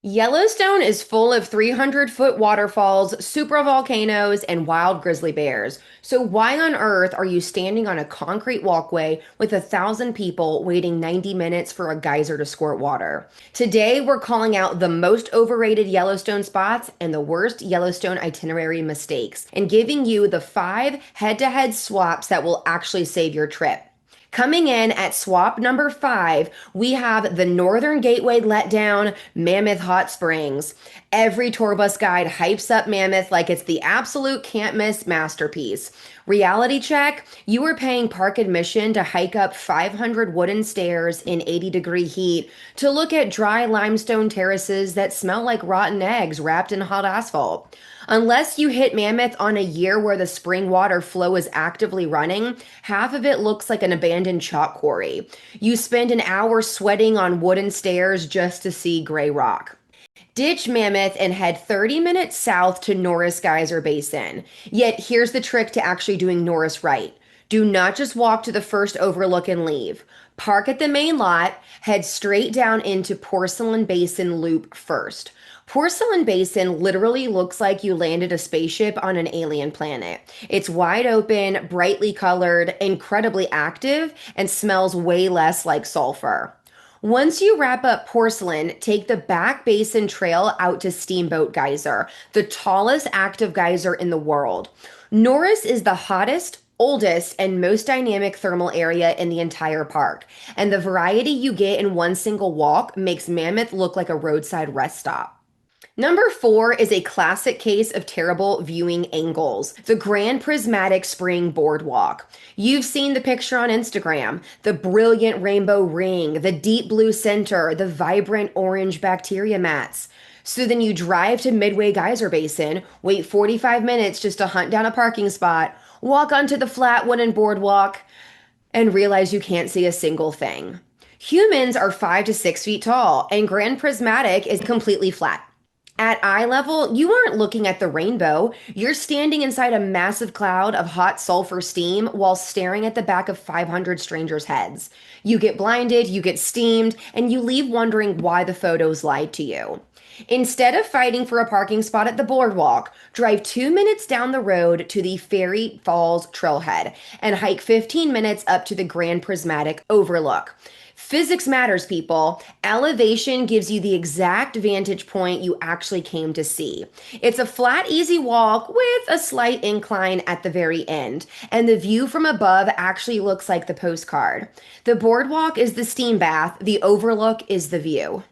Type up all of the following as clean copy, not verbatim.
Yellowstone is full of 300-foot waterfalls, supervolcanoes, and wild grizzly bears. So why on earth are you standing on a concrete walkway with 1,000 people waiting 90 minutes for a geyser to squirt water? Today, we're calling out the most overrated Yellowstone spots and the worst Yellowstone itinerary mistakes, and giving you the 5 head-to-head swaps that will actually save your trip. Coming in at swap number 5, we have the Northern Gateway letdown, Mammoth Hot Springs. Every tour bus guide hypes up Mammoth like it's the absolute can't miss masterpiece. Reality check, you are paying park admission to hike up 500 wooden stairs in 80-degree heat to look at dry limestone terraces that smell like rotten eggs wrapped in hot asphalt. Unless you hit Mammoth on a year where the spring water flow is actively running, half of it looks like an abandoned chalk quarry. You spend an hour sweating on wooden stairs just to see gray rock. Ditch Mammoth and head 30 minutes south to Norris Geyser Basin. Yet here's the trick to actually doing Norris right. Do not just walk to the first overlook and leave. Park at the main lot, head straight down into Porcelain Basin Loop first. Porcelain Basin literally looks like you landed a spaceship on an alien planet. It's wide open, brightly colored, incredibly active, and smells way less like sulfur. Once you wrap up Porcelain, take the back basin trail out to Steamboat Geyser, the tallest active geyser in the world. Norris is the hottest, oldest, and most dynamic thermal area in the entire park, and the variety you get in one single walk makes Mammoth look like a roadside rest stop. Number 4 is a classic case of terrible viewing angles, the Grand Prismatic Spring Boardwalk. You've seen the picture on Instagram, the brilliant rainbow ring, the deep blue center, the vibrant orange bacteria mats. So then you drive to Midway Geyser Basin, wait 45 minutes just to hunt down a parking spot, walk onto the flat wooden boardwalk, and realize you can't see a single thing. Humans are 5 to 6 feet tall, and Grand Prismatic is completely flat. At eye level, you aren't looking at the rainbow. You're standing inside a massive cloud of hot sulfur steam while staring at the back of 500 strangers' heads. You get blinded, you get steamed, and you leave wondering why the photos lied to you. Instead of fighting for a parking spot at the boardwalk, drive 2 minutes down the road to the Fairy Falls Trailhead and hike 15 minutes up to the Grand Prismatic Overlook. Physics matters, people. Elevation gives you the exact vantage point you actually came to see. It's a flat, easy walk with a slight incline at the very end, and the view from above actually looks like the postcard. The boardwalk is the steam bath, the overlook is the view.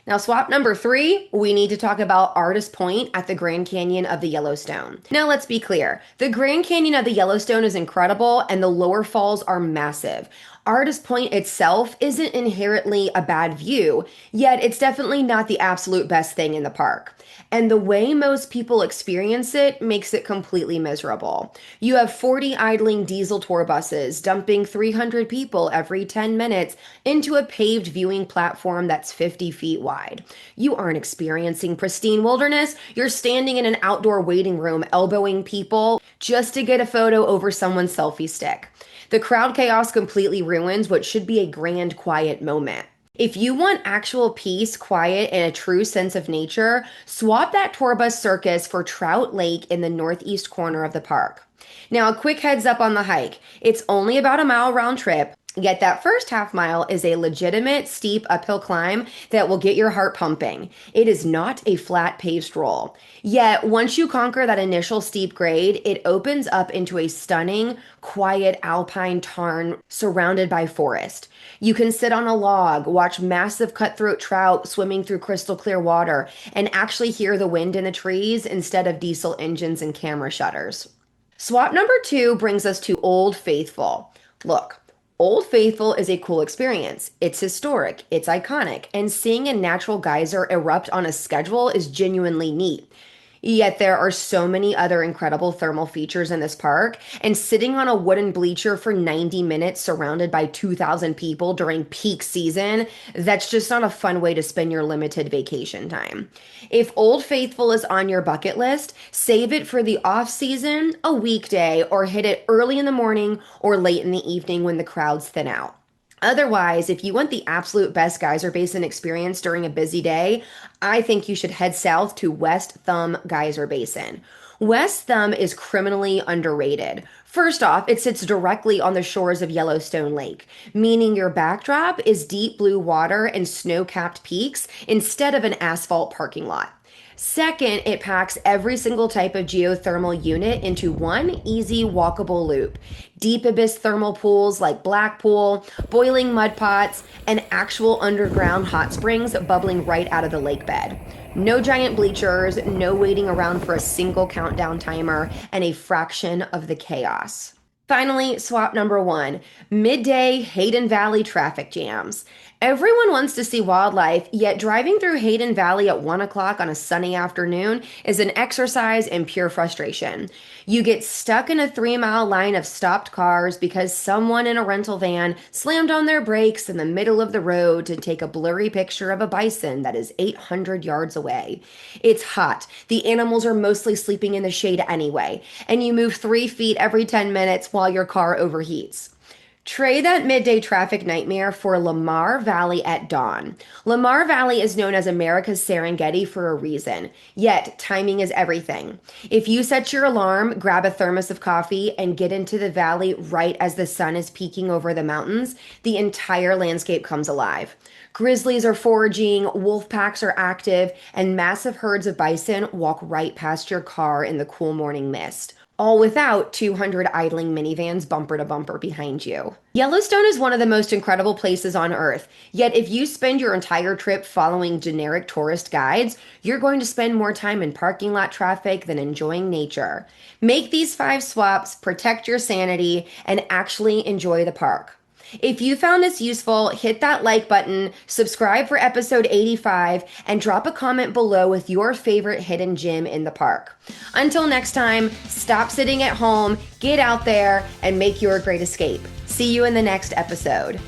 Now, swap number 3, we need to talk about Artist Point at the Grand Canyon of the Yellowstone. Now, let's be clear. The Grand Canyon of the Yellowstone is incredible, and the lower falls are massive. Artist Point itself isn't inherently a bad view, yet it's definitely not the absolute best thing in the park. And the way most people experience it makes it completely miserable. You have 40 idling diesel tour buses dumping 300 people every 10 minutes into a paved viewing platform that's 50 feet wide. You aren't experiencing pristine wilderness, you're standing in an outdoor waiting room elbowing people just to get a photo over someone's selfie stick. The crowd chaos completely ruins what should be a grand, quiet moment. If you want actual peace, quiet, and a true sense of nature, swap that tour bus circus for Trout Lake in the northeast corner of the park. Now, a quick heads up on the hike. It's only about a mile round trip, yet that first half mile is a legitimate steep uphill climb that will get your heart pumping. It is not a flat paved stroll. Yet, once you conquer that initial steep grade, it opens up into a stunning, quiet alpine tarn surrounded by forest. You can sit on a log, watch massive cutthroat trout swimming through crystal clear water, and actually hear the wind in the trees instead of diesel engines and camera shutters. Swap number 2 brings us to Old Faithful. Look, Old Faithful is a cool experience. It's historic, it's iconic, and seeing a natural geyser erupt on a schedule is genuinely neat. Yet there are so many other incredible thermal features in this park, and sitting on a wooden bleacher for 90 minutes surrounded by 2,000 people during peak season, that's just not a fun way to spend your limited vacation time. If Old Faithful is on your bucket list, save it for the off season, a weekday, or hit it early in the morning or late in the evening when the crowds thin out. Otherwise, if you want the absolute best Geyser Basin experience during a busy day, I think you should head south to West Thumb Geyser Basin. West Thumb is criminally underrated. First off, it sits directly on the shores of Yellowstone Lake, meaning your backdrop is deep blue water and snow-capped peaks instead of an asphalt parking lot. Second, it packs every single type of geothermal unit into one easy walkable loop. Deep abyss thermal pools like Blackpool, boiling mud pots, and actual underground hot springs bubbling right out of the lake bed. No giant bleachers, no waiting around for a single countdown timer, and a fraction of the chaos. Finally, swap number one, midday Hayden Valley traffic jams. Everyone wants to see wildlife, yet driving through Hayden Valley at 1 o'clock on a sunny afternoon is an exercise in pure frustration. You get stuck in a 3-mile line of stopped cars because someone in a rental van slammed on their brakes in the middle of the road to take a blurry picture of a bison that is 800 yards away. It's hot. The animals are mostly sleeping in the shade anyway, and you move 3 feet every 10 minutes while your car overheats. Trade that midday traffic nightmare for Lamar Valley at dawn. Lamar Valley is known as America's Serengeti for a reason, yet timing is everything. If you set your alarm, grab a thermos of coffee, and get into the valley right as the sun is peeking over the mountains, the entire landscape comes alive. Grizzlies are foraging, wolf packs are active, and massive herds of bison walk right past your car in the cool morning mist, all without 200 idling minivans bumper to bumper behind you. Yellowstone is one of the most incredible places on earth, yet if you spend your entire trip following generic tourist guides, you're going to spend more time in parking lot traffic than enjoying nature. Make these 5 swaps, protect your sanity, and actually enjoy the park. If you found this useful, hit that like button, subscribe for episode 85, and drop a comment below with your favorite hidden gem in the park. Until next time, stop sitting at home, get out there, and make your great escape. See you in the next episode.